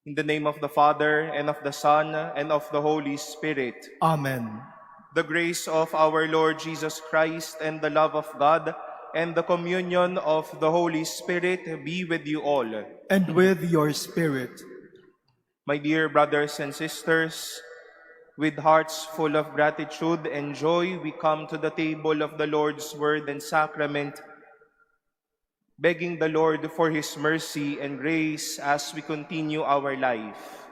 In the name of the Father, and of the Son, and of the Holy Spirit. Amen. The grace of our Lord Jesus Christ, and the love of God, and the communion of the Holy Spirit be with you all. And with your spirit. My dear brothers and sisters, with hearts full of gratitude and joy, we come to the table of the Lord's Word and Sacrament, begging the Lord for His mercy and grace as we continue our life.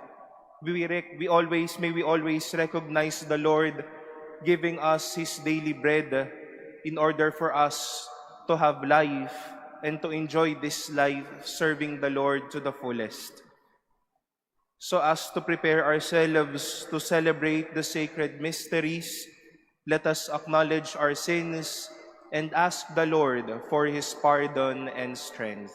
May we always recognize the Lord giving us His daily bread in order for us to have life and to enjoy this life serving the Lord to the fullest. So as to prepare ourselves to celebrate the sacred mysteries, let us acknowledge our sins and ask the Lord for His pardon and strength.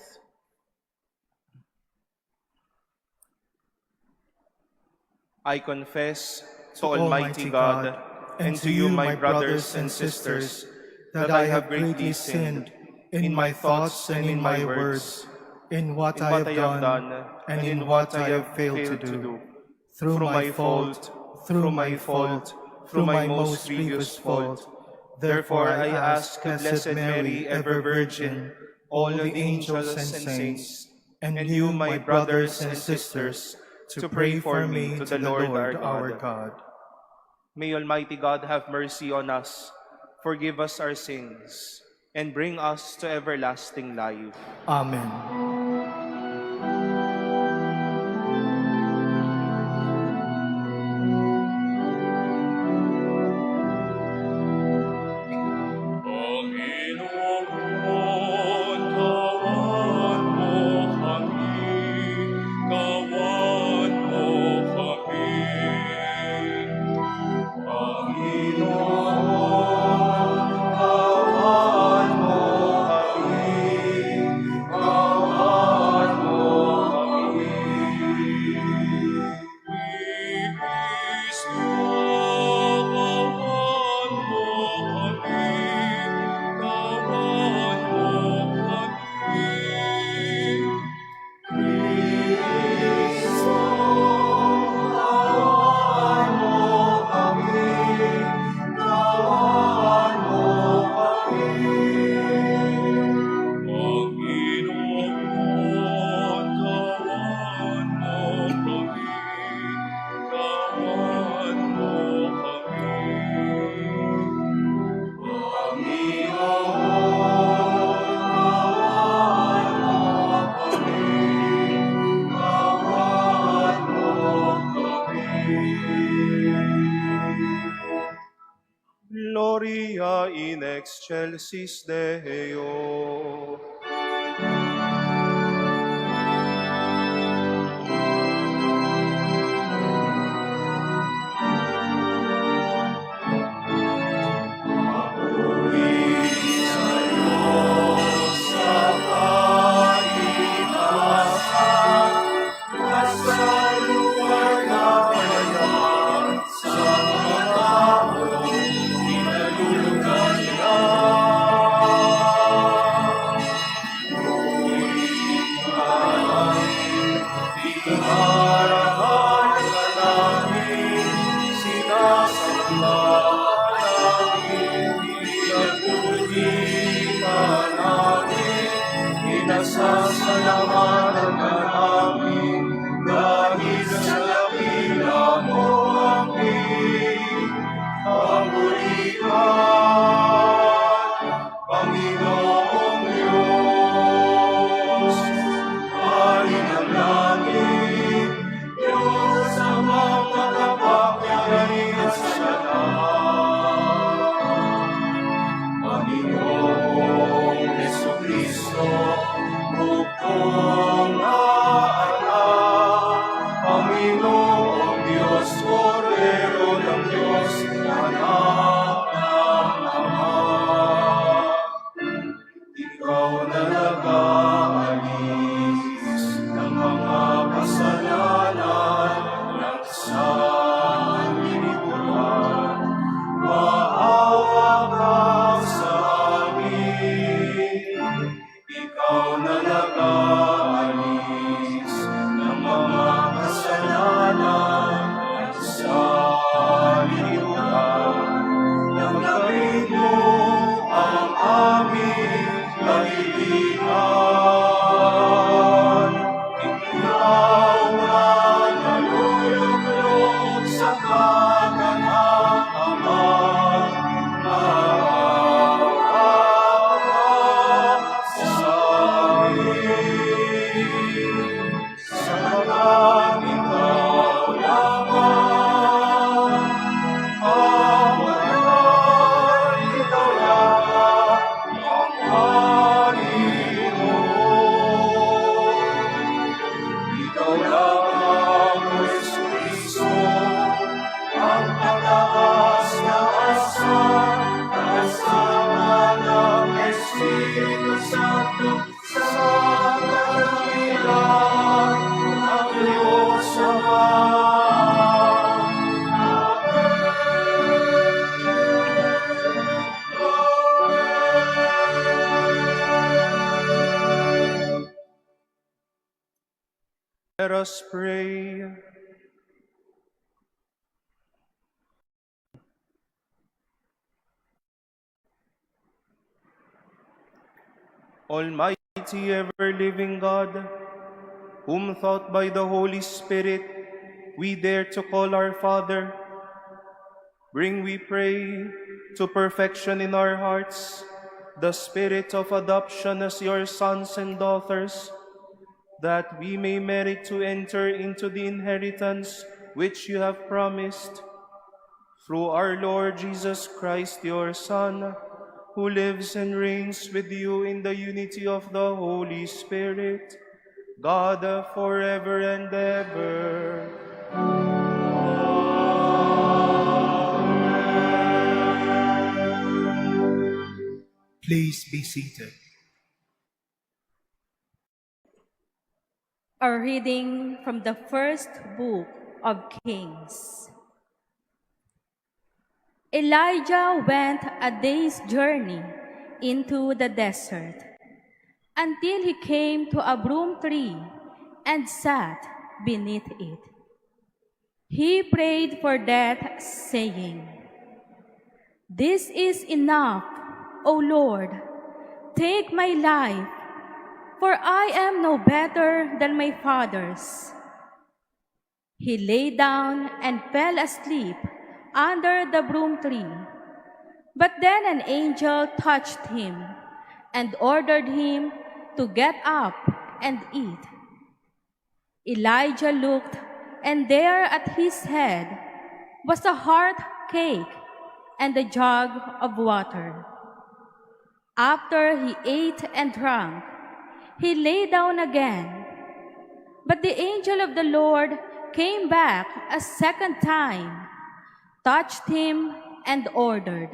I confess to Almighty God and to you, my brothers and sisters, that I have greatly sinned in my thoughts and in my words, in what I have done, and in what I have failed to do, through my fault, through my most grievous fault. Therefore I ask Blessed Mary, ever Virgin, all the angels and saints, and you, my brothers and sisters, to pray for me to the Lord our God. May Almighty God have mercy on us, forgive us our sins, and bring us to everlasting life. Amen. Gloria in excelsis Deo. Sasalamatan ka namin dahil sa dakila mo ang kabulian, Panginoong Diyos. Hari ng langit, Diyos ang makapangyarihan sa lahat. Panginoong Jesucristo, Bukod Ikaw lamang, O Jesucristo, ang pataas na asal, kasama ng Espiritu Santo, sa kalangitan ng Diyos Ama. Let us pray. Almighty, ever-living God, whom taught by the Holy Spirit we dare to call our Father, bring, we pray, to perfection in our hearts the spirit of adoption as your sons and daughters, that we may merit to enter into the inheritance which you have promised. Through our Lord Jesus Christ, your Son, who lives and reigns with you in the unity of the Holy Spirit, God forever and ever. Please be seated. A reading from the first book of Kings. Elijah went a day's journey into the desert until he came to a broom tree and sat beneath it. He prayed for death, saying, "This is enough, O Lord, take my life, for I am no better than my fathers." He lay down and fell asleep under the broom tree. But then an angel touched him and ordered him to get up and eat. Elijah looked, and there at his head was a hard cake and a jug of water. After he ate and drank, he lay down again. But the angel of the Lord came back a second time, touched him, and ordered,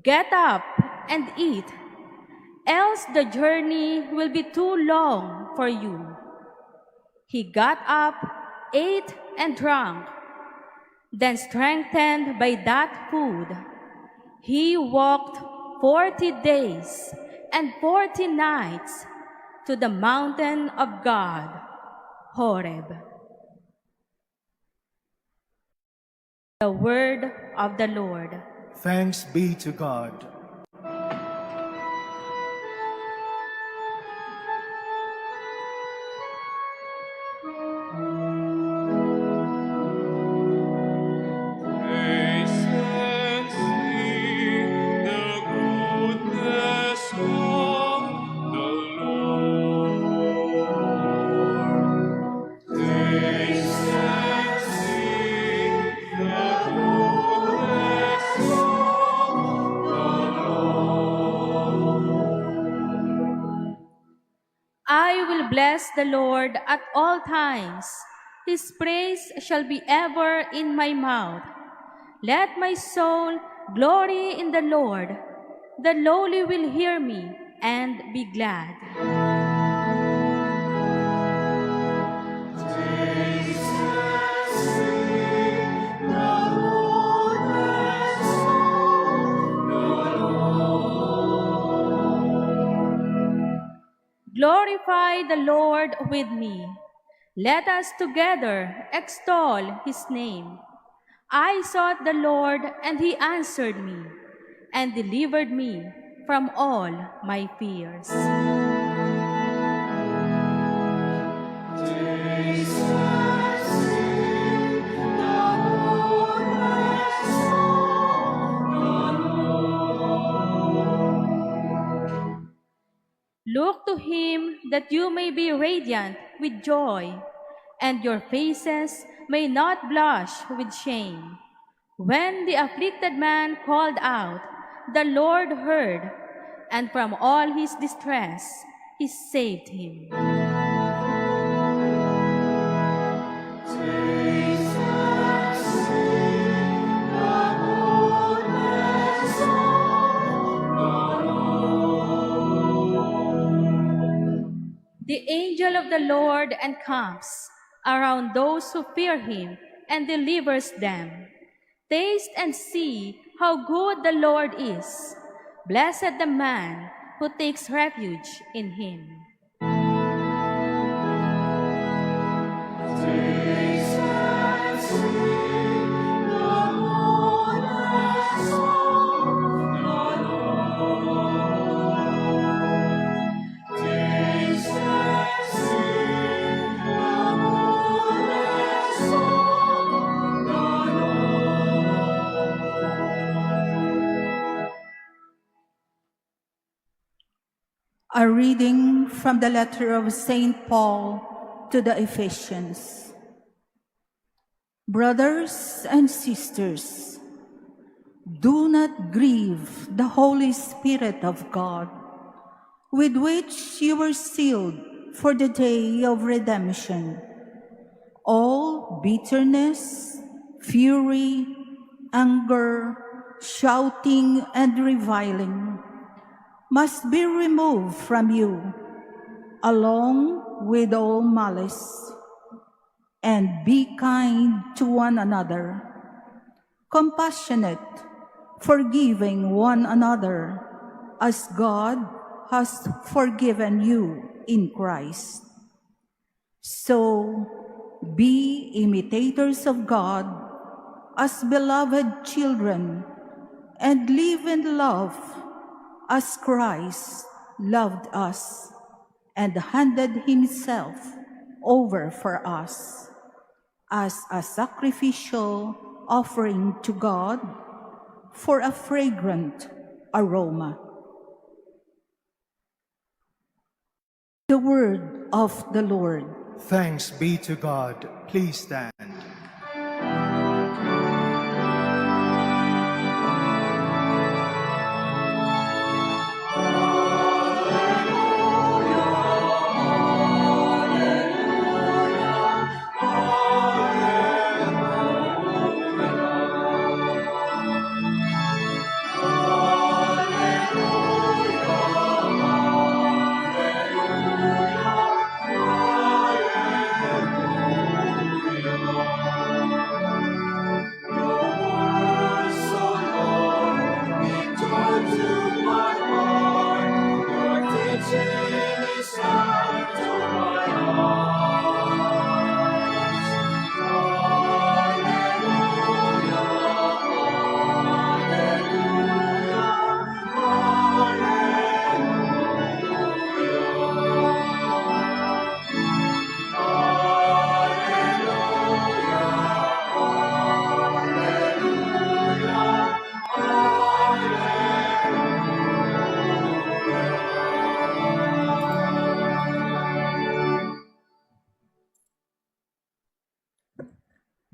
"Get up and eat, else the journey will be too long for you." He got up, ate, and drank. Then, strengthened by that food, he walked 40 days and 40 nights to the mountain of God, Horeb. The word of the Lord. Thanks be to God. Taste and see the goodness of the Lord. Taste and see the goodness of the Lord. I will bless the Lord at all times. His praise shall be ever in my mouth. Let my soul glory in the Lord. The lowly will hear me and be glad. Taste and see the goodness of the Lord. Glorify the Lord with me. Let us together extol his name. I sought the Lord, and he answered me, and delivered me from all my fears. Taste and see the goodness of the Lord. Look to him that you may be radiant with joy, and your faces may not blush with shame. When the afflicted man called out, the Lord heard, and from all his distress he saved him. the Lord encamps around those who fear him and delivers them. Taste and see how good the Lord is. Blessed the man who takes refuge in him. Taste and see, the Lord has done, the Lord. Taste and see, the Lord has done, the Lord. A reading from the letter of St. Paul to the Ephesians. Brothers and sisters, do not grieve the Holy Spirit of God, with which you were sealed for the day of redemption. All bitterness, fury, anger, shouting, and reviling must be removed from you, along with all malice. And be kind to one another, compassionate, forgiving one another, as God has forgiven you in Christ. So, be imitators of God as beloved children, and live in love as Christ loved us and handed himself over for us as a sacrificial offering to God for a fragrant aroma. The word of the Lord. Thanks be to God. Please stand.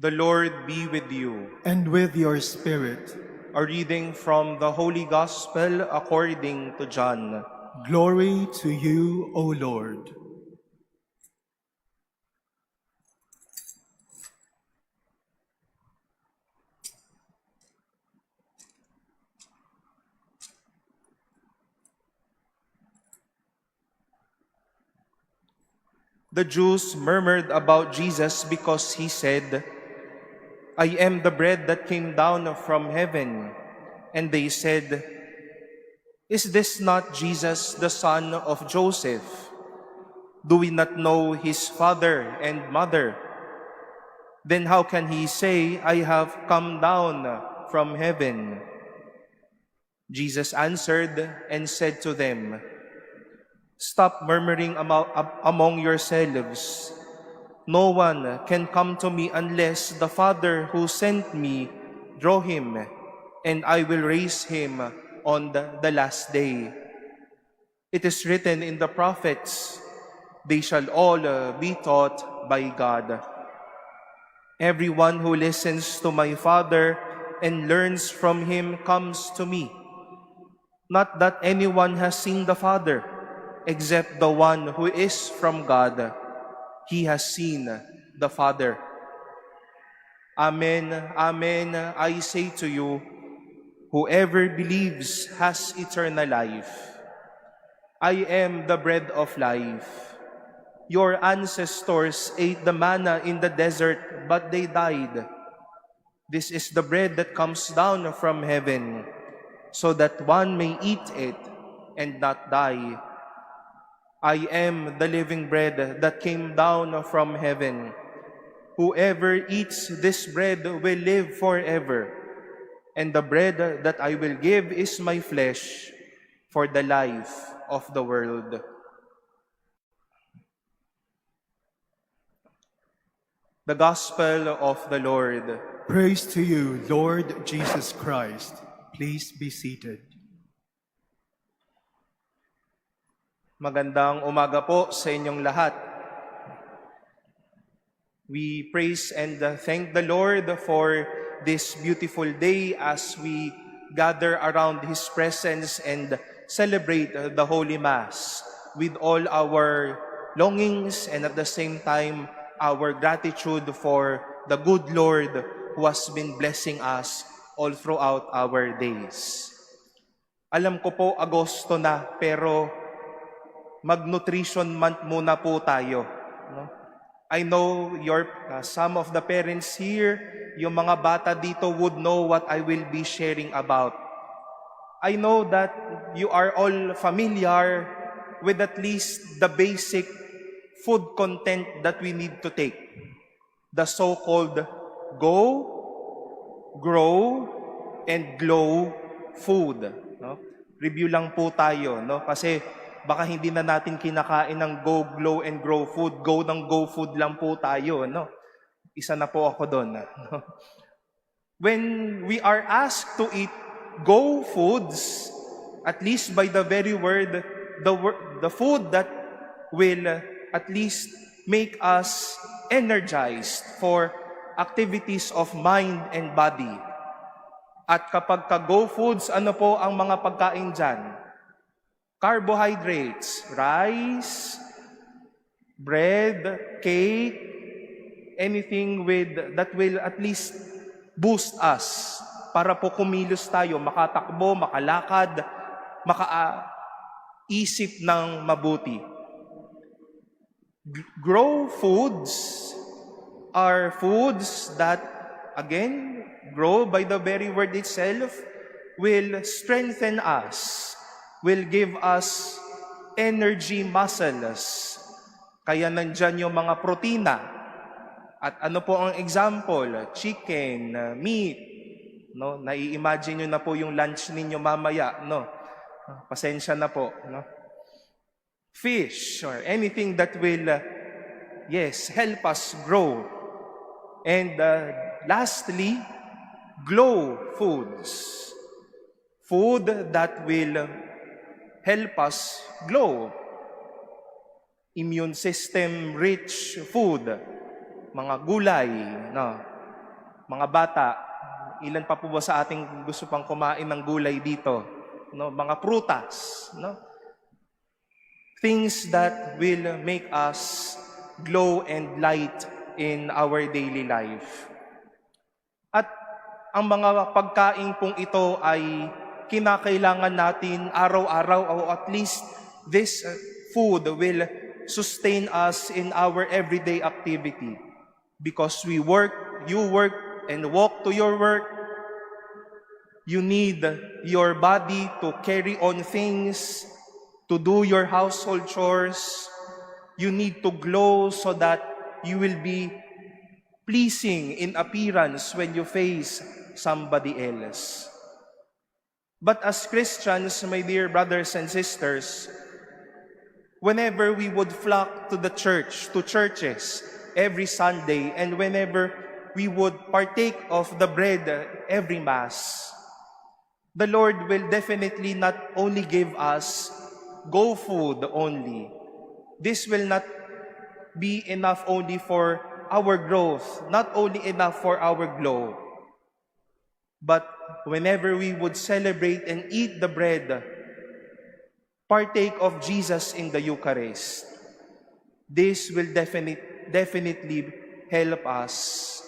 The Lord be with you. And with your spirit, A reading from the Holy Gospel according to John. glory to you, O Lord. The Jews murmured about Jesus because he said, I am the bread that came down from heaven. And they said, Is this not Jesus, the son of Joseph? Do we not know his father and mother? Then how can he say, I have come down from heaven? Jesus answered and said to them, Stop murmuring among yourselves. No one can come to me unless the Father who sent me draw him, and I will raise him on the last day. It is written in the prophets, they shall all be taught by God. Everyone who listens to my Father and learns from him comes to me. Not that anyone has seen the Father, except the one who is from God. He has seen the Father. Amen, amen, I say to you, whoever believes has eternal life. I am the bread of life. Your ancestors ate the manna in the desert, but they died. This is the bread that comes down from heaven, so that one may eat it and not die. I am the living bread that came down from heaven. Whoever eats this bread will live forever, and the bread that I will give is my flesh for the life of the world. The Gospel of the Lord. Praise to you, Lord Jesus Christ. Please be seated. Magandang umaga po sa inyong lahat. We praise and thank the Lord for this beautiful day as we gather around His presence and celebrate the Holy Mass with all our longings and at the same time our gratitude for the good Lord who has been blessing us all throughout our days. Alam ko po Agosto na, pero mag-nutrition month muna po tayo. No? I know some of the parents here, yung mga bata dito would know what I will be sharing about. I know that you are all familiar with at least the basic food content that we need to take. The so-called Go, Grow, and Glow food. No? Review lang po tayo, no? Kasi baka hindi na natin kinakain ng Go, Glow, and Grow food. Go ng Go food lang po tayo, no? Isa na po ako doon. No? When we are asked to eat Go foods, at least by the very word, the food that will at least make us energized for activities of mind and body. At kapag ka-Go foods, ano po ang mga pagkain dyan? Carbohydrates, rice, bread, cake, anything that will at least boost us para po kumilos tayo, makatakbo, makalakad, makaisip ng mabuti. Grow foods are foods that, again, grow by the very word itself, will strengthen us, will give us energy muscles. Kaya nandyan yung mga protina. At ano po ang example? Chicken, meat. No? Nai-imagine nyo na po yung lunch ninyo mamaya. No? Pasensya na po. No? Fish or anything that will, help us grow. And lastly, glow foods. Food that will help us glow. Immune system rich food. Mga gulay, no? Mga bata, ilan pa po ba sa ating gusto pang kumain ng gulay dito? No? Mga prutas, no? Things that will make us glow and light in our daily life. At ang mga pagkain pong ito ay kinakailangan natin araw-araw, o at least this food will sustain us in our everyday activity. Because we work, you work, and walk to your work, you need your body to carry on things, to do your household chores. You need to glow so that you will be pleasing in appearance when you face somebody else. But as Christians, my dear brothers and sisters, whenever we would flock to the church, to churches every Sunday, and whenever we would partake of the bread every Mass, the Lord will definitely not only give us Go food only. This will not be enough only for our growth, not only enough for our glow. But whenever we would celebrate and eat the bread, partake of Jesus in the Eucharist, this will definitely help us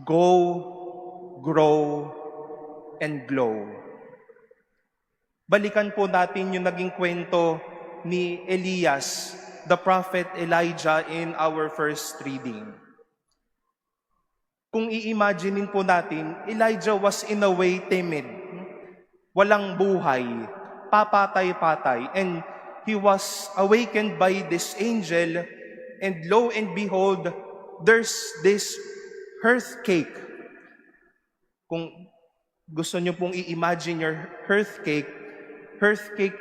go, grow, and glow. Balikan po natin yung naging kwento ni Elias the prophet Elijah in our first reading. Kung i-imaginein po natin, Elijah was in a way timid, walang buhay, papatay-patay, and he was awakened by this angel, and lo and behold, there's this earthquake. Kung gusto nyo pong i-imagine your earthquake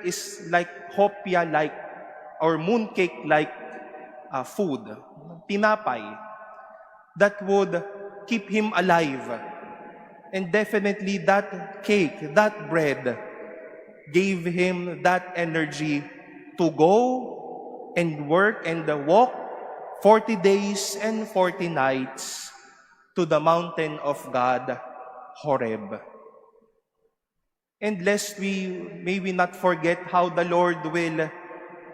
is like hopia-like or mooncake-like food, tinapay, that would keep him alive. And definitely that cake, that bread, gave him that energy to go and work and walk 40 days and 40 nights to the mountain of God, Horeb. And lest we maybe not forget how the Lord will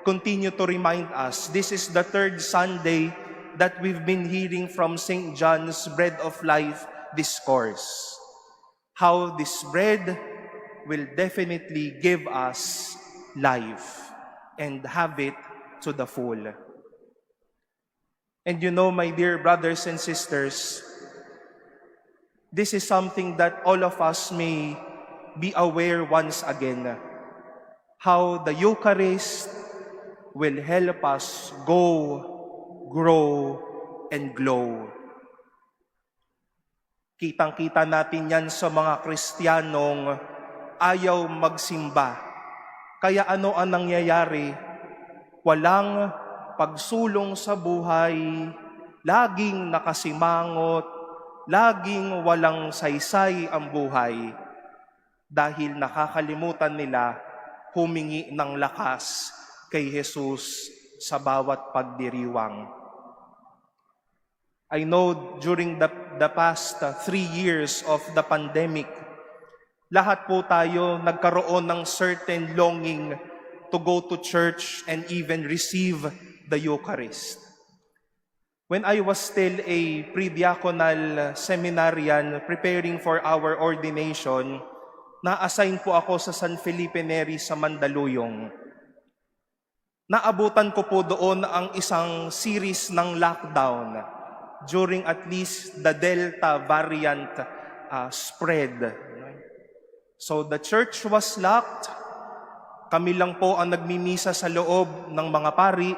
continue to remind us, this is the third Sunday that we've been hearing from St. John's Bread of Life discourse. How this bread will definitely give us life and have it to the full. And you know, my dear brothers and sisters, this is something that all of us may be aware once again, how the Eucharist will help us go, grow, and glow. Kitang-kita natin yan sa mga Kristiyanong ayaw magsimba. Kaya ano ang nangyayari? Walang pagsulong sa buhay, laging nakasimangot, laging walang saysay ang buhay dahil nakakalimutan nila humingi ng lakas kay Jesus sa bawat pagdiriwang. I know during the past 3 years of the pandemic, lahat po tayo nagkaroon ng certain longing to go to church and even receive the Eucharist. When I was still a pre-diaconal seminarian preparing for our ordination, na-assign po ako sa San Felipe Neri sa Mandaluyong. Naabutan ko po doon ang isang series ng lockdown during at least the Delta variant spread. So the church was locked. Kami lang po ang nagmimisa sa loob ng mga pari.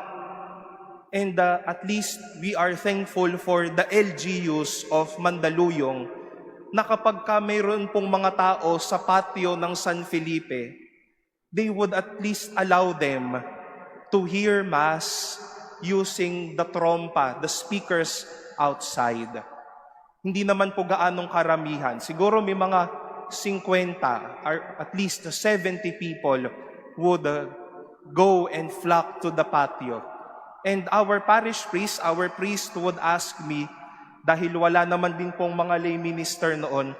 And at least we are thankful for the LGUs of Mandaluyong na kapag mayroon pong mga tao sa patio ng San Felipe, they would at least allow them to hear Mass using the trompa, the speakers outside. Hindi naman po gaanong karamihan. Siguro may mga 50 or at least 70 people would go and flock to the patio. And our parish priest, our priest would ask me, dahil wala naman din pong mga lay minister noon,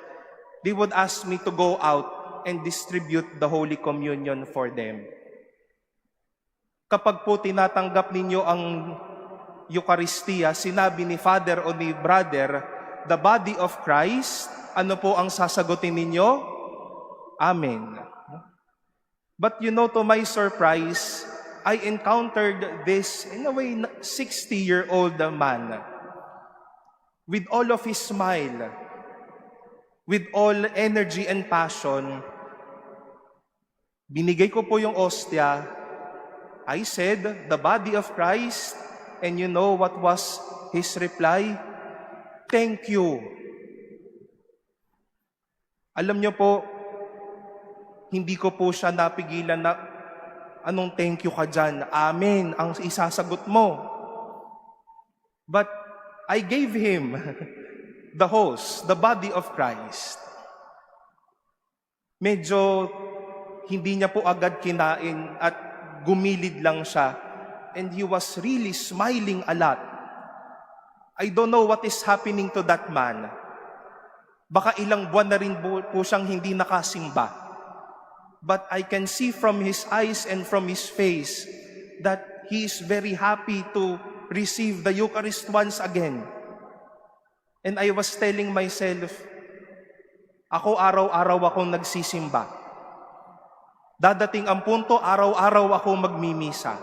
they would ask me to go out and distribute the Holy Communion for them. Kapag po tinatanggap ninyo ang Eucharistia, sinabi ni Father o ni Brother, the body of Christ, ano po ang sasagutin ninyo? Amen. But you know, to my surprise, I encountered this, in a way, 60-year-old man with all of his smile, with all energy and passion. Binigay ko po yung ostia. I said, the body of Christ, and you know what was his reply? Thank you. Alam niyo po, hindi ko po siya napigilan na, anong thank you ka dyan? Amen, ang isasagot mo. But I gave him the host, the body of Christ. Medyo hindi niya po agad kinain at gumilid lang siya. And he was really smiling a lot. I don't know what is happening to that man. Baka ilang buwan na rin po siyang hindi nakasimba. But I can see from his eyes and from his face that he is very happy to receive the Eucharist once again. And I was telling myself, ako araw-araw akong nagsisimba. Dadating ang punto, araw-araw akong magmimisa.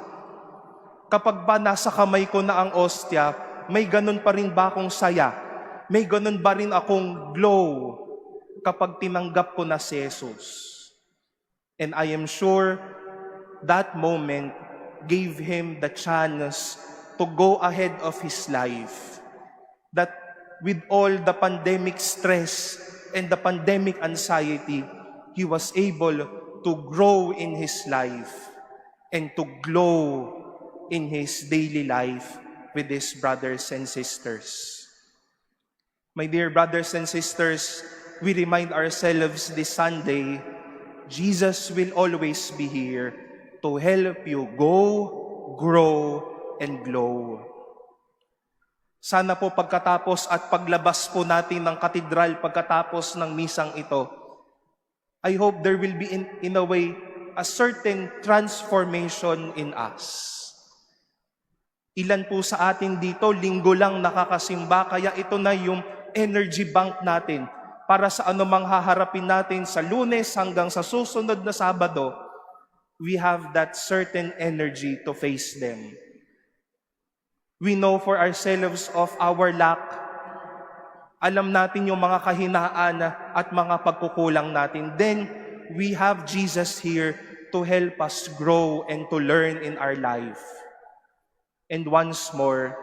Kapag ba nasa kamay ko na ang ostya, may ganun pa rin ba akong saya? May ganun ba rin akong glow kapag tinanggap ko na si Jesus? And I am sure that moment gave him the chance to go ahead of his life. That with all the pandemic stress and the pandemic anxiety, he was able to grow in his life and to glow in his daily life with his brothers and sisters. My dear brothers and sisters, we remind ourselves this Sunday, Jesus will always be here to help you go, grow, and glow. Sana po pagkatapos at paglabas po natin ng katedral, pagkatapos ng misang ito, I hope there will be in a way a certain transformation in us. Ilan po sa atin dito, linggo lang nakakasimba, kaya ito na yung energy bank natin para sa anumang haharapin natin sa Lunes hanggang sa susunod na Sabado, we have that certain energy to face them. We know for ourselves of our lack. Alam natin yung mga kahinaan at mga pagkukulang natin. Then, we have Jesus here to help us grow and to learn in our life. And once more,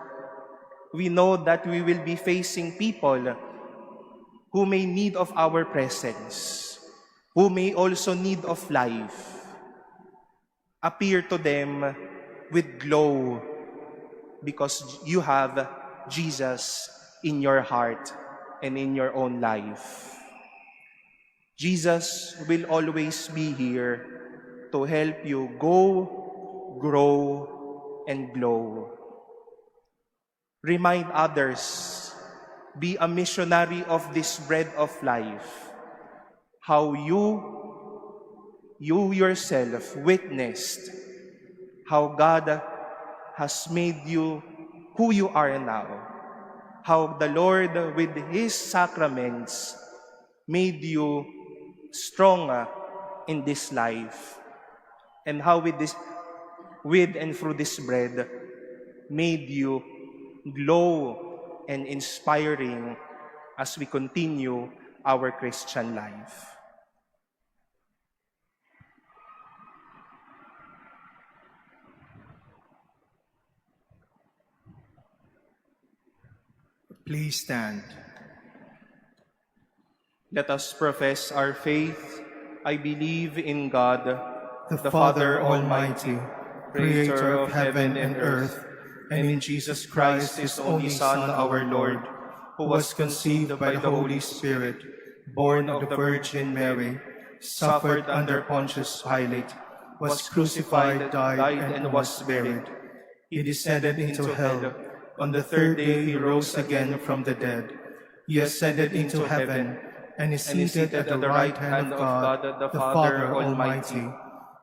we know that we will be facing people who may need of our presence, who may also need of life. Appear to them with glow because you have Jesus in your heart and in your own life. Jesus will always be here to help you go, grow, and glow. Remind others, be a missionary of this bread of life. How you yourself witnessed how God has made you who you are now. How the Lord with His sacraments made you stronger in this life. And how with and through this bread made you glow and inspiring as we continue our Christian life. Please stand. Let us profess our faith. I believe in God, The Father Almighty, creator of heaven and earth, and in Jesus Christ, his only Son, our Lord, who was conceived by the Holy Spirit, born of the Virgin Mary, suffered under Pontius Pilate, was crucified, died, and was buried. He descended into hell. On the third day he rose again from the dead. He ascended into heaven, and is seated at the right hand of God, the Father Almighty.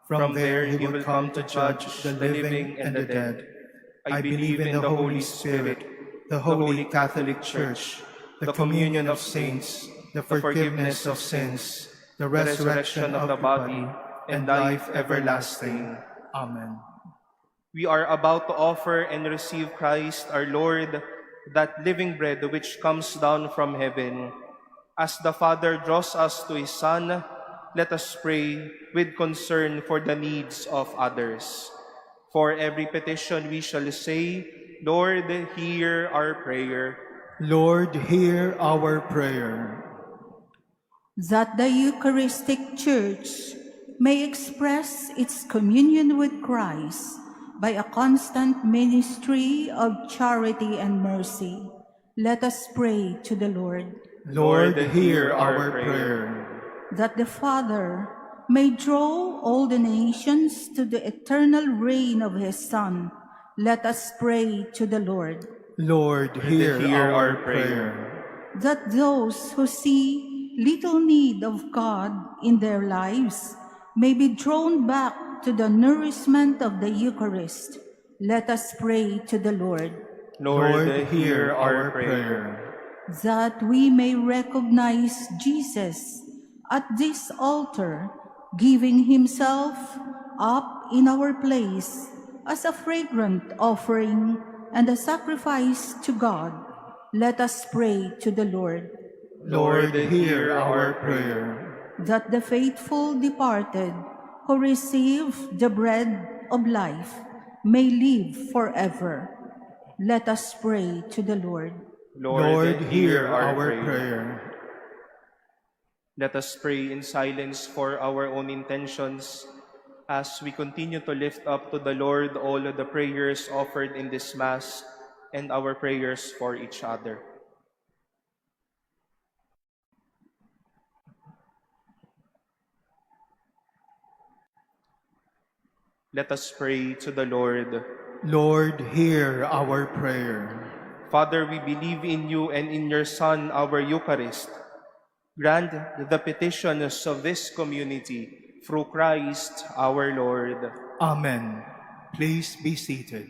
From there he will come to judge the living and the dead. I believe in the Holy Spirit, the Holy Catholic Church, the communion of saints, the forgiveness of sins, the resurrection of the body, and life everlasting. Amen. We are about to offer and receive Christ our Lord, that living bread which comes down from heaven. As the Father draws us to His Son, let us pray with concern for the needs of others. For every petition we shall say, Lord, hear our prayer. Lord, hear our prayer. That the Eucharistic Church may express its communion with Christ by a constant ministry of charity and mercy. Let us pray to the Lord. Lord, hear our prayer. That the Father may draw all the nations to the eternal reign of His Son. Let us pray to the Lord. Lord, hear our prayer. That those who see little need of God in their lives may be drawn back to the nourishment of the Eucharist. Let us pray to the Lord. Lord, hear our prayer. That we may recognize Jesus at this altar, giving Himself up in our place as a fragrant offering and a sacrifice to God. Let us pray to the Lord. Lord, hear our prayer. That the faithful departed who receive the bread of life may live forever. Let us pray to the Lord. Lord, hear our prayer. Let us pray in silence for our own intentions as we continue to lift up to the Lord all of the prayers offered in this Mass and our prayers for each other. Let us pray to the Lord. Lord, hear our prayer. Father, we believe in you and in your Son, our Eucharist. Grant the petitions of this community through Christ our Lord. Amen. Please be seated.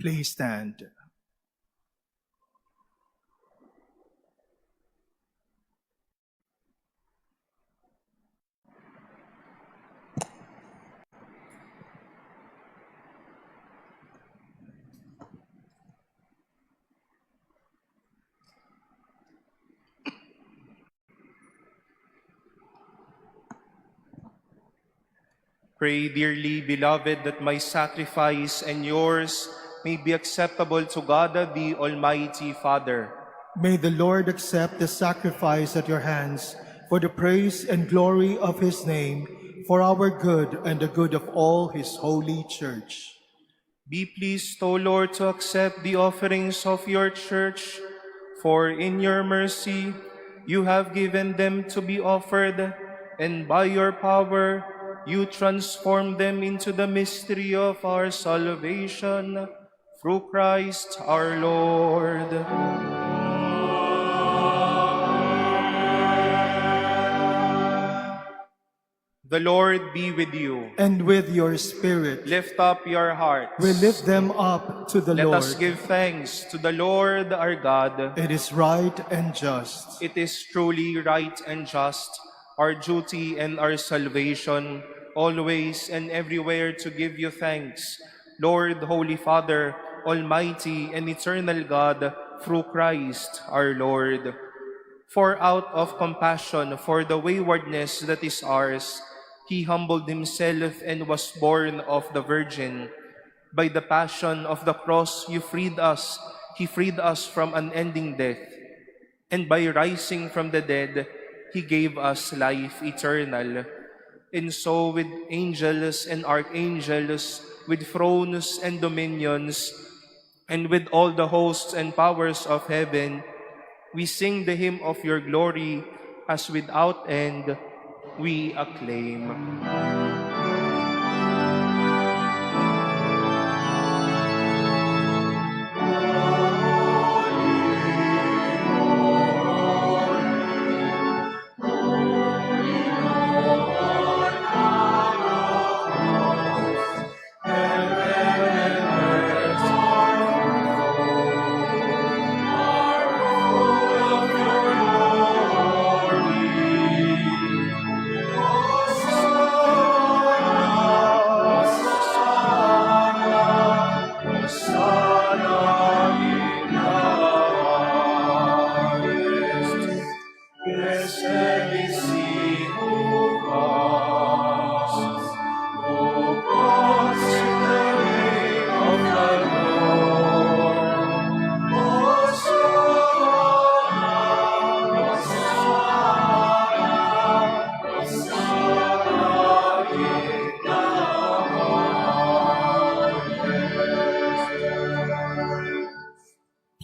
Please stand. Pray, dearly beloved, that my sacrifice and yours may be acceptable to God, the Almighty Father. May the Lord accept the sacrifice at your hands for the praise and glory of his name, for our good and the good of all his holy church. Be pleased, O Lord, to accept the offerings of your church For in your mercy you have given them to be offered, and by your power you transform them into the mystery of our salvation. Through Christ our Lord. The Lord be with you. And with your spirit, Lift up your hearts. we lift them up to the Let Lord. us give thanks to the Lord our God. It is right and just. It is truly right and just, our duty and our salvation, always and everywhere to give you thanks, Lord, Holy Father, Almighty and eternal God, through Christ our Lord. For out of compassion for the waywardness that is ours, he humbled himself and was born of the Virgin. By the passion of the cross, he freed us from unending death. And by rising from the dead, he gave us life eternal. And so with angels and archangels, with thrones and dominions, and with all the hosts and powers of heaven, we sing the hymn of your glory, as without end we acclaim.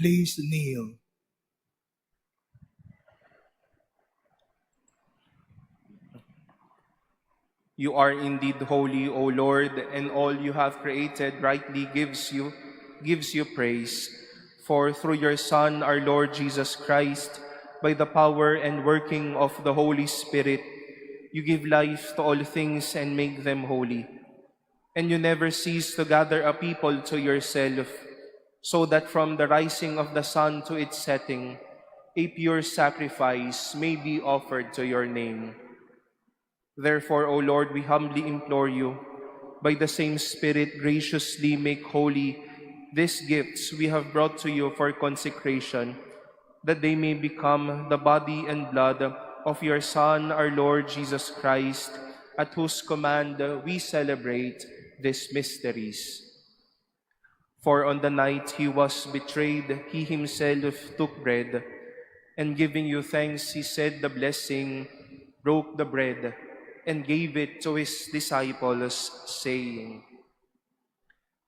Please kneel. You are indeed holy, O Lord, and all you have created rightly gives you praise. For through your Son, our Lord Jesus Christ, by the power and working of the Holy Spirit, you give life to all things and make them holy. And you never cease to gather a people to yourself, so that from the rising of the sun to its setting, a pure sacrifice may be offered to your name. Therefore, O Lord, we humbly implore you, by the same Spirit graciously make holy these gifts we have brought to you for consecration, that they may become the body and blood of your Son, our Lord Jesus Christ, at whose command we celebrate these mysteries. For on the night he was betrayed, he himself took bread, and giving you thanks, he said the blessing, broke the bread, and gave it to his disciples, saying,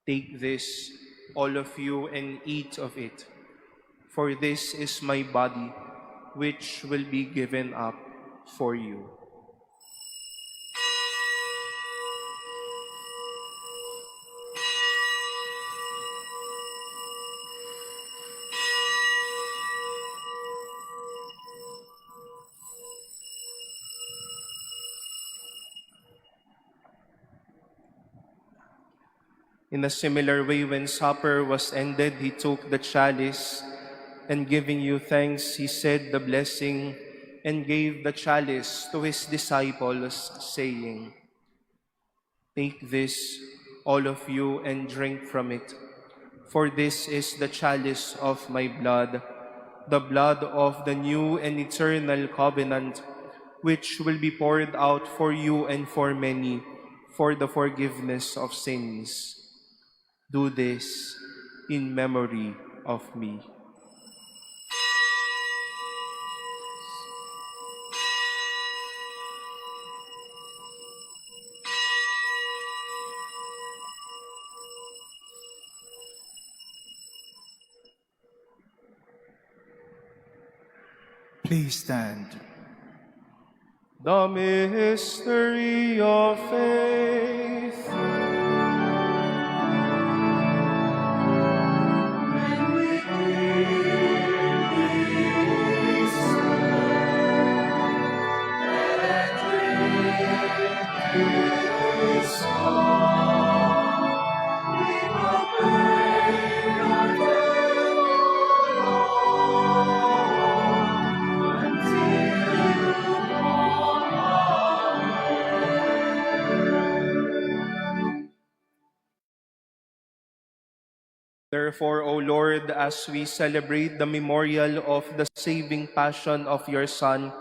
"Take this, all of you, and eat of it, for this is my body, which will be given up for you." In a similar way, when supper was ended, he took the chalice, and giving you thanks, he said the blessing, and gave the chalice to his disciples, saying, "Take this, all of you, and drink from it, for this is the chalice of my blood, the blood of the new and eternal covenant, which will be poured out for you and for many, for the forgiveness of sins. Do this in memory of me." Please stand. The mystery of faith. Therefore, O Lord, as we celebrate the memorial of the saving passion of your Son,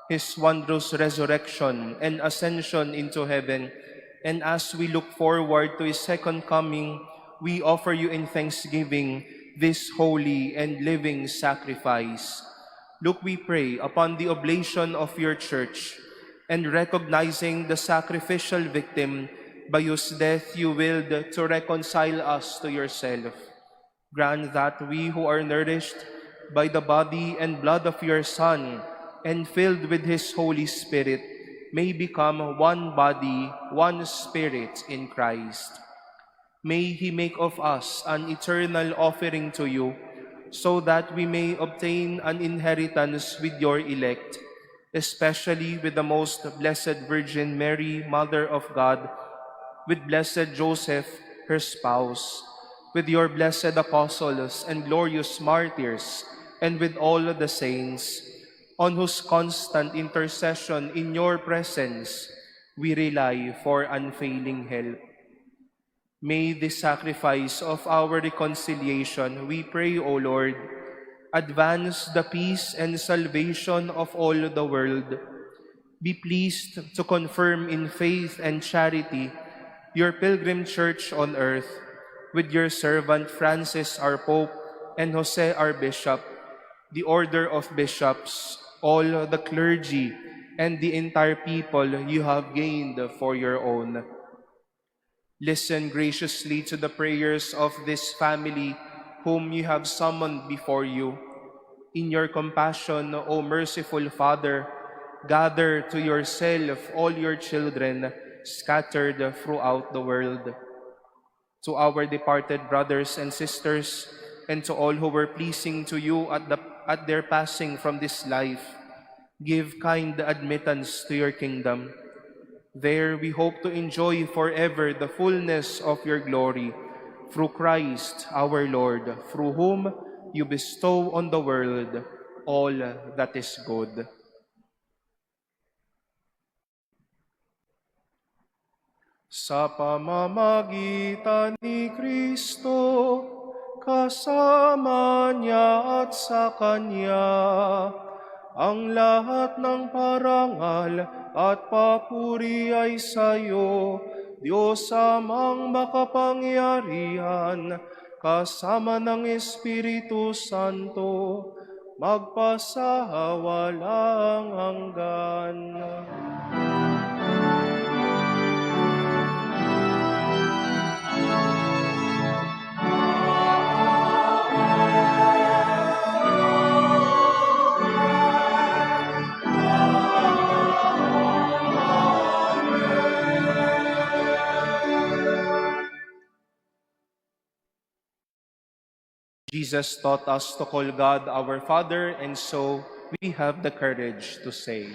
his wondrous resurrection and ascension into heaven, and as we look forward to his second coming, we offer you in thanksgiving this holy and living sacrifice. Look, we pray, upon the oblation of your church, and recognizing the sacrificial victim by whose death you willed to reconcile us to yourself. Grant that we who are nourished by the body and blood of your Son and filled with his Holy Spirit may become one body, one spirit in Christ. May he make of us an eternal offering to you, so that we may obtain an inheritance with your elect, especially with the most blessed Virgin Mary, Mother of God, with blessed Joseph, her spouse, with your blessed apostles and glorious martyrs, and with all the saints, on whose constant intercession in your presence we rely for unfailing help. May the sacrifice of our reconciliation, we pray, O Lord, advance the peace and salvation of all the world. Be pleased to confirm in faith and charity your pilgrim church on earth, with your servant Francis our Pope and Jose our Bishop, the order of bishops, all the clergy, and the entire people you have gained for your own. Listen graciously to the prayers of this family whom you have summoned before you. In your compassion, O merciful Father, gather to yourself all your children scattered throughout the world. To our departed brothers and sisters, and to all who were pleasing to you at their passing from this life, give kind admittance to your kingdom. There we hope to enjoy forever the fullness of your glory, through Christ our Lord, through whom you bestow on the world all that is good. Sa pamamagitan ni Kristo, kasama niya at sa Kanya, ang lahat ng parangal at papuri ay sa iyo, Diyos Amang makapangyarihan, kasama ng Espiritu Santo, magpasawalang hanggan. Jesus taught us to call God our Father, and so we have the courage to say,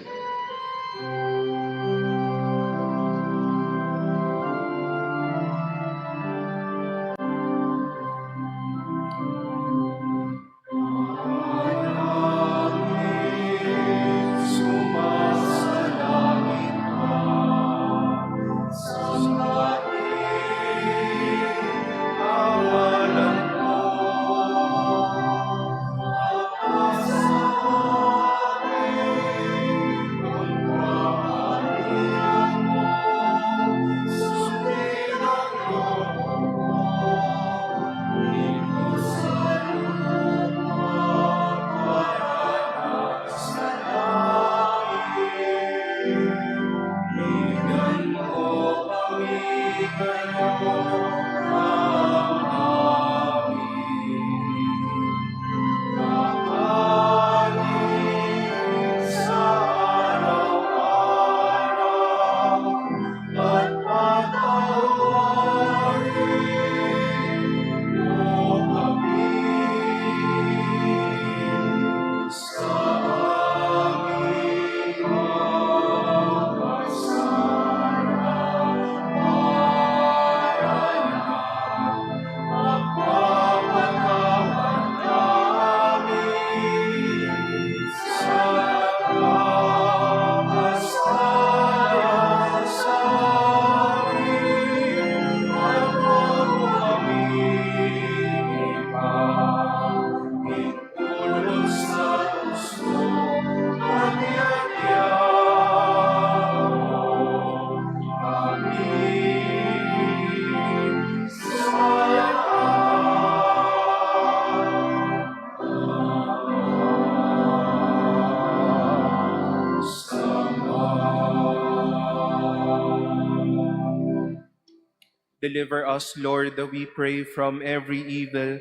Deliver us, Lord, we pray, from every evil.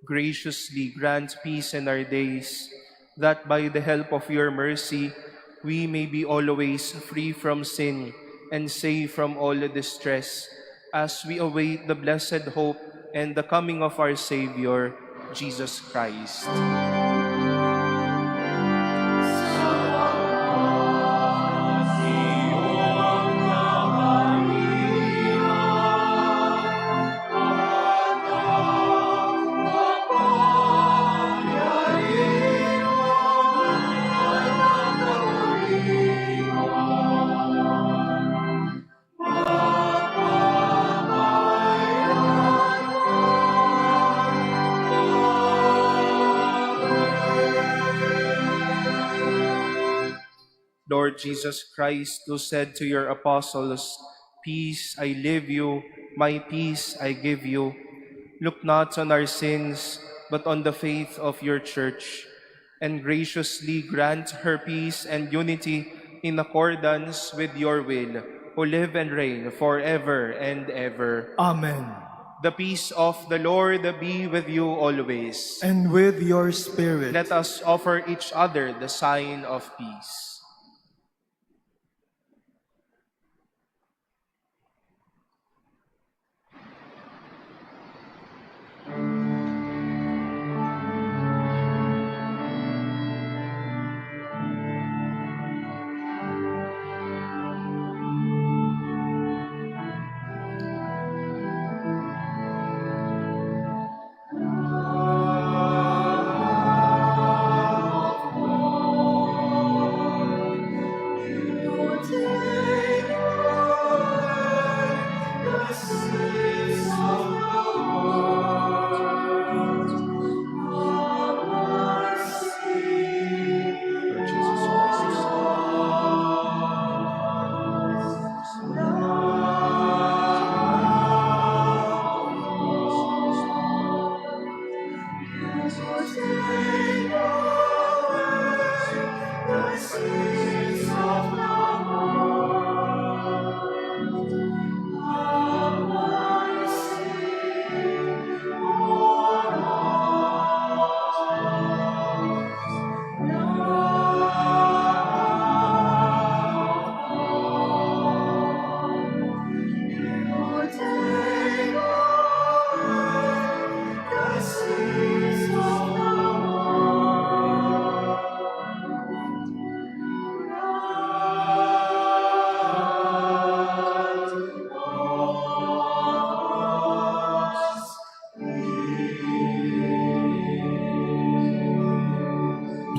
Graciously grant peace in our days, that by the help of your mercy we may be always free from sin and safe from all distress, as we await the blessed hope and the coming of our Savior, Jesus Christ. Lord Jesus Christ, who said to your apostles, "Peace I leave you, my peace I give you," look not on our sins, but on the faith of your church, and graciously grant her peace and unity in accordance with your will, who live and reign forever and ever. Amen. The peace of the Lord be with you always. And with your spirit. Let us offer each other the sign of peace. Lord Jesus Christ.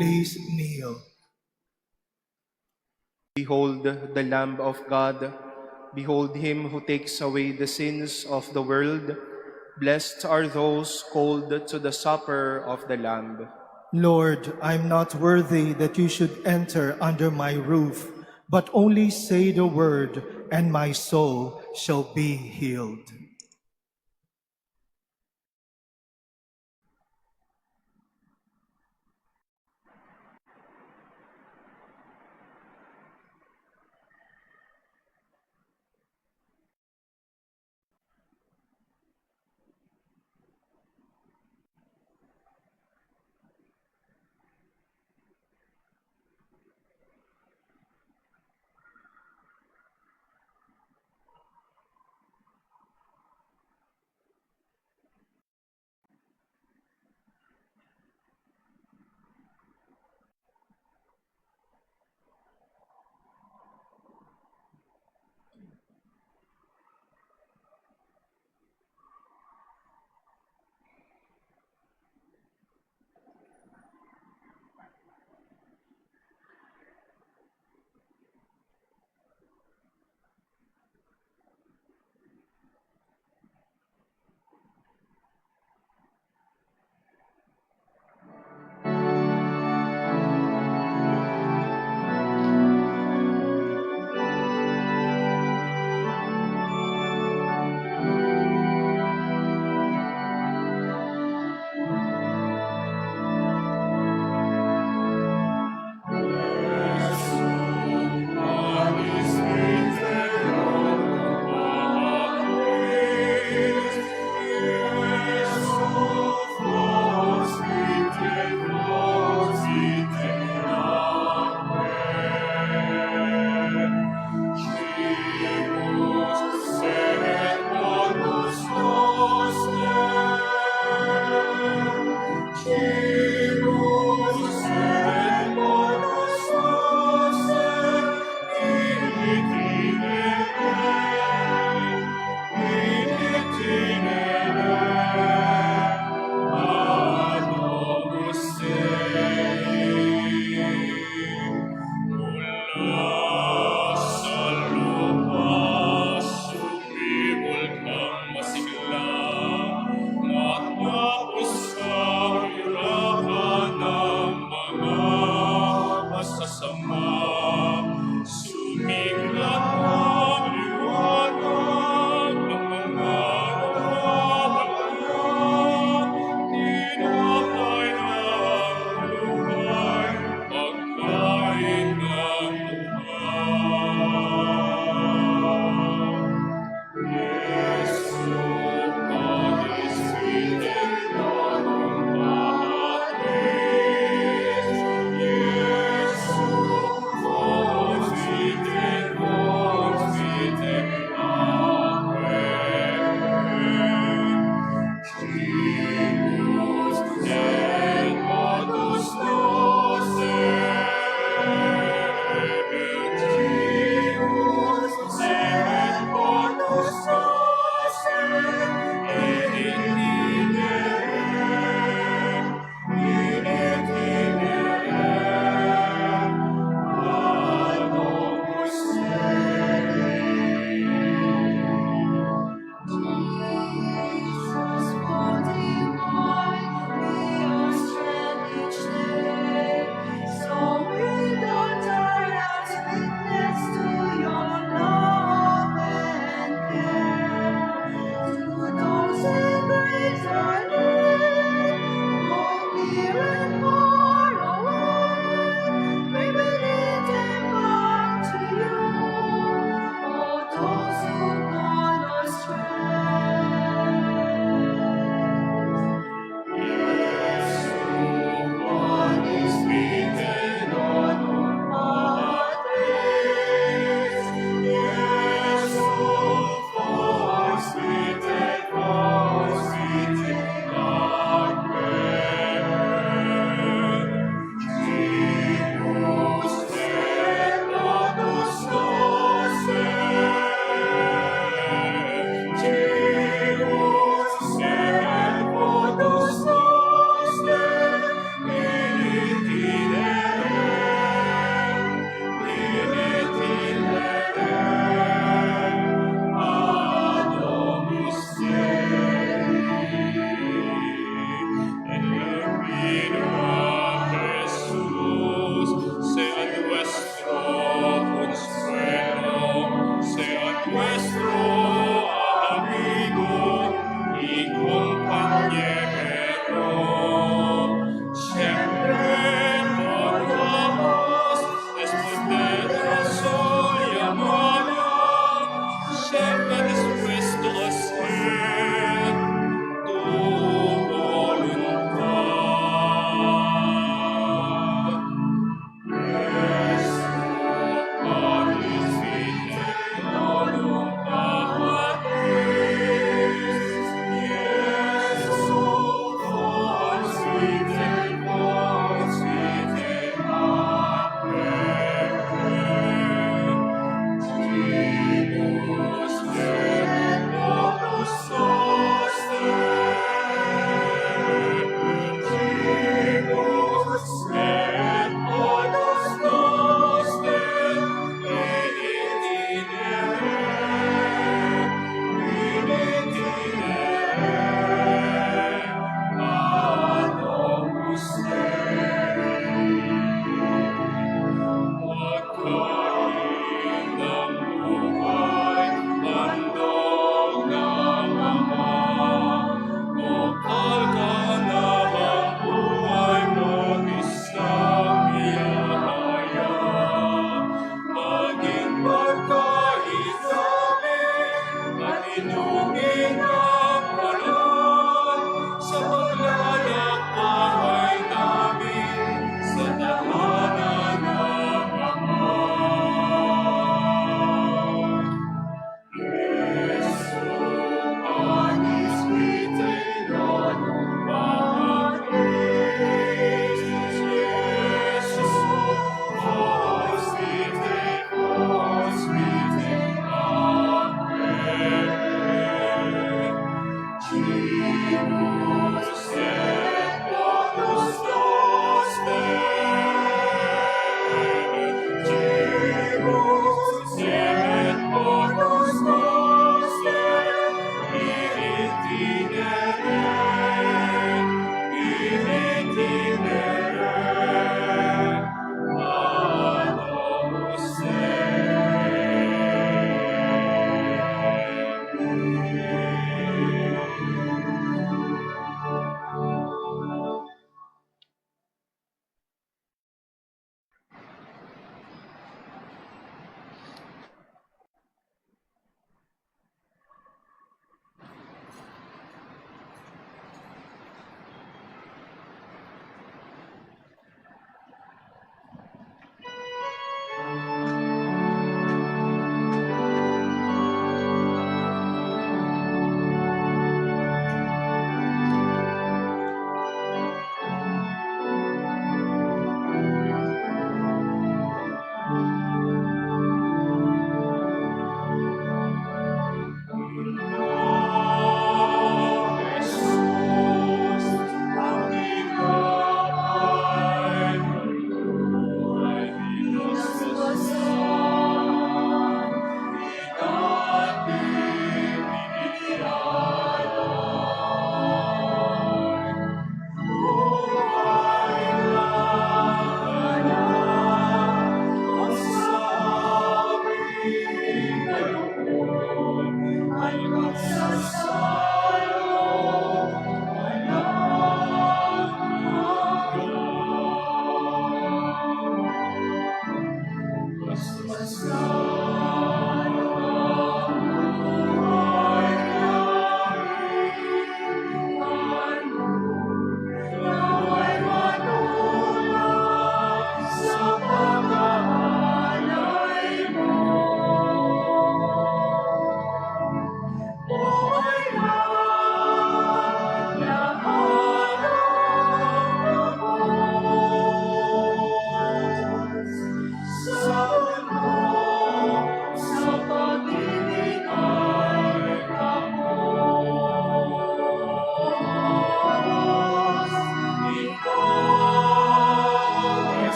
Please kneel. Behold the Lamb of God. Behold him who takes away the sins of the world. Blessed are those called to the supper of the Lamb. Lord, I'm not worthy that you should enter under my roof, but only say the word, and my soul shall be healed.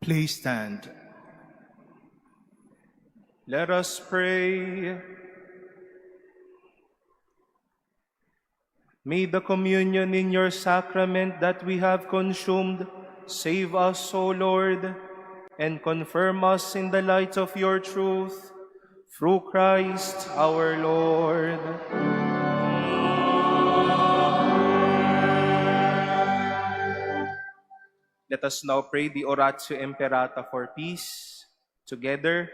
Please stand. Let us pray. May the communion in your sacrament that we have consumed save us, O Lord, and confirm us in the light of your truth. Through Christ our Lord. Let us now pray the Oratio Imperata for peace. Together,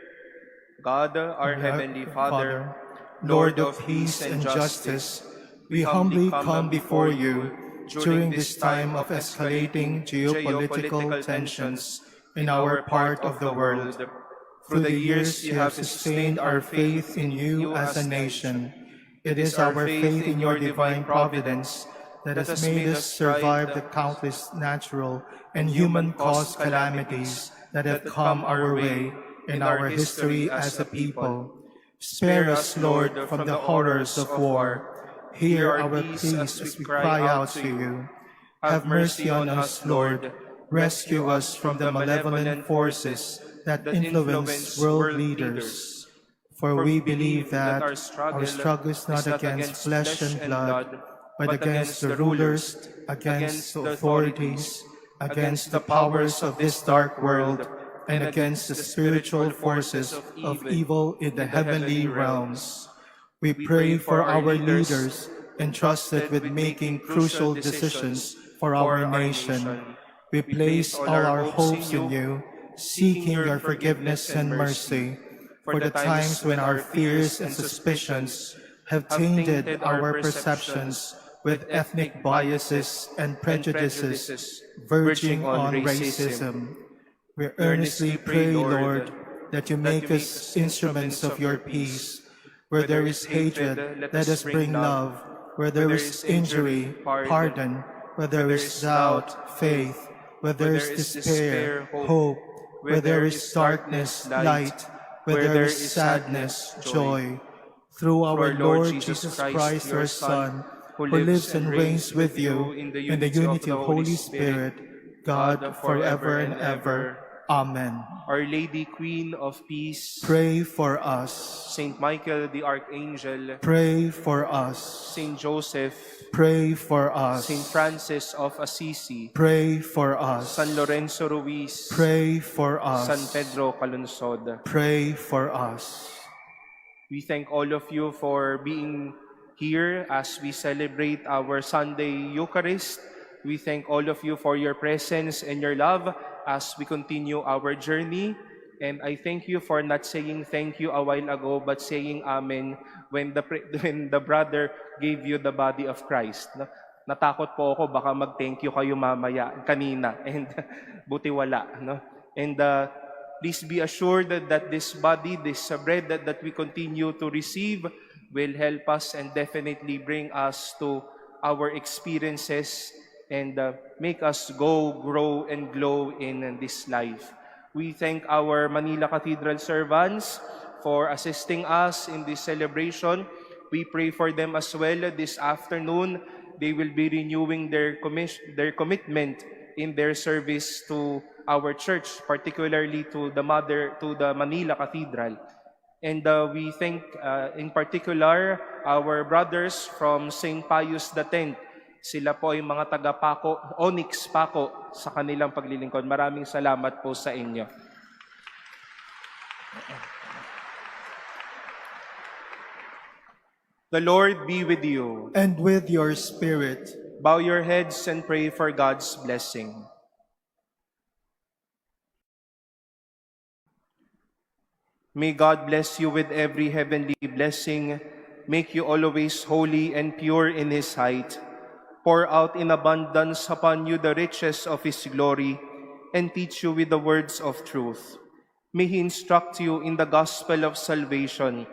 God, our Heavenly Father, Lord of peace and justice, we humbly come before you during this time of escalating geopolitical tensions in our part of the world. Through the years, you have sustained our faith in you as a nation. It is our faith in your divine providence that has made us survive the countless natural and human-caused calamities that have come our way in our history as a people. Spare us, Lord, from the horrors of war. Hear our pleas as we cry out to you. Have mercy on us, Lord. Rescue us from the malevolent forces that influence world leaders. For we believe that our struggle is not against flesh and blood, but against the rulers, against the authorities, against the powers of this dark world, and against the spiritual forces of evil in the heavenly realms. We pray for our leaders, entrusted with making crucial decisions for our nation. We place all our hopes in you, seeking your forgiveness and mercy, for the times when our fears and suspicions have tainted our perceptions with ethnic biases and prejudices verging on racism. We earnestly pray, Lord, that you make us instruments of your peace. Where there is hatred, let us bring love. Where there is injury, pardon. Where there is doubt, faith. Where there is despair, hope. Where there is darkness, light. Where there is sadness, joy. Through our Lord Jesus Christ, your Son, who lives and reigns with you in the unity of Holy Spirit, God, forever and ever. Amen. Our Lady, Queen of Peace, Pray for us. Saint Michael the Archangel, Pray for us. Saint Joseph, Pray for us. Saint Francis of Assisi, Pray for us. San Lorenzo Ruiz, Pray for us. San Pedro Calungsod. Pray for us. We thank all of you for being here as we celebrate our Sunday Eucharist. We thank all of you for your presence and your love as we continue our journey. And I thank you for not saying thank you a while ago, but saying amen when the brother gave you the body of Christ. Natakot po ako, baka mag-thank you kayo mamaya, kanina. And buti wala. No? And please be assured that this body, this bread that we continue to receive will help us and definitely bring us to our experiences and make us go, grow, and glow in this life. We thank our Manila Cathedral servants for assisting us in this celebration. We pray for them as well this afternoon. They will be renewing their commitment in their service to our church, particularly to the Manila Cathedral. And we thank in particular our brothers from St. Pius X. Sila po ay mga taga-Paco, Onyx Paco sa kanilang paglilingkod. Maraming salamat po sa inyo. The Lord be with you. And with your spirit. Bow your heads and pray for God's blessing. May God bless you with every heavenly blessing, make you always holy and pure in His sight, pour out in abundance upon you the riches of His glory, and teach you with the words of truth. May He instruct you in the gospel of salvation,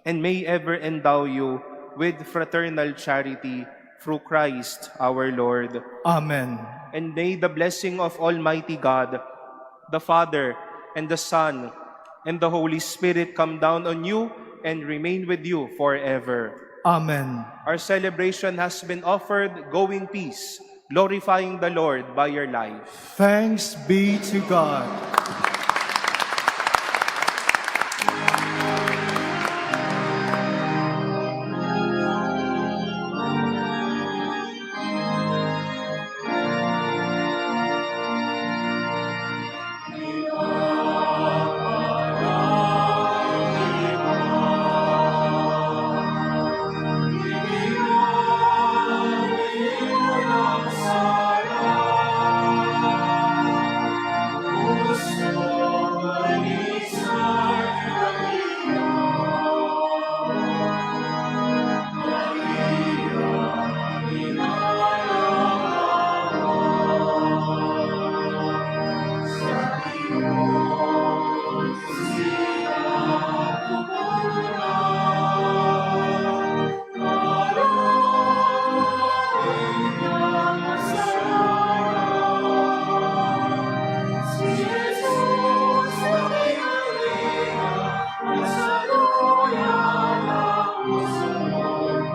and may ever endow you with fraternal charity through Christ our Lord. Amen. And may the blessing of Almighty God, the Father, and the Son, and the Holy Spirit come down on you and remain with you forever. Amen. Our celebration has been offered. Go in peace. glorifying the Lord by your life. Thanks be to God.